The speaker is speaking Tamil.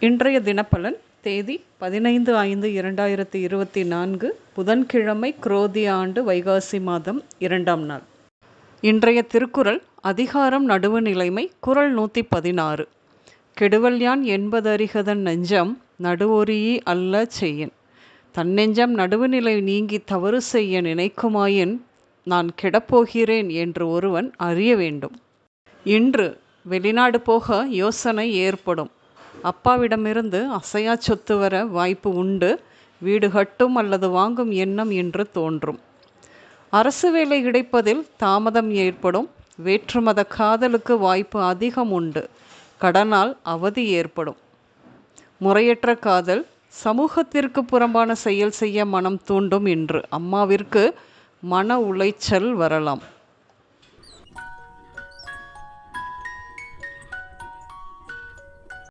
இன்றைய தினப்பலன் தேதி 15/5/2024 புதன்கிழமை குரோதி ஆண்டு வைகாசி மாதம் 2ஆம் நாள். இன்றைய திருக்குறள் அதிகாரம் நடுவுநிலைமை குறள் 116. கெடுவல்யான் என்பதறிகதன் நெஞ்சம் நடுவொரீஇ அல்ல செய்யின். தன்னெஞ்சம் நடுவுநிலை நீங்கி தவறு செய்ய நினைக்குமாயின் நான் கெடப்போகிறேன் என்று ஒருவன் அறிய வேண்டும். இன்று வெளிநாடு போக யோசனை ஏற்படும். அப்பாவிடமிருந்து அசையா சொத்து வர வாய்ப்பு உண்டு. வீடு கட்டும் அல்லது வாங்கும் எண்ணம் என்று தோன்றும். அரசு வேலை கிடைப்பதில் தாமதம் ஏற்படும். வேற்றுமத காதலுக்கு வாய்ப்பு அதிகம் உண்டு. கடனால் அவதி ஏற்படும். முறையற்ற காதல் சமூகத்திற்கு புறம்பான செயல் செய்ய மனம் தூண்டும். இன்று அம்மாவிற்கு மன உளைச்சல் வரலாம்.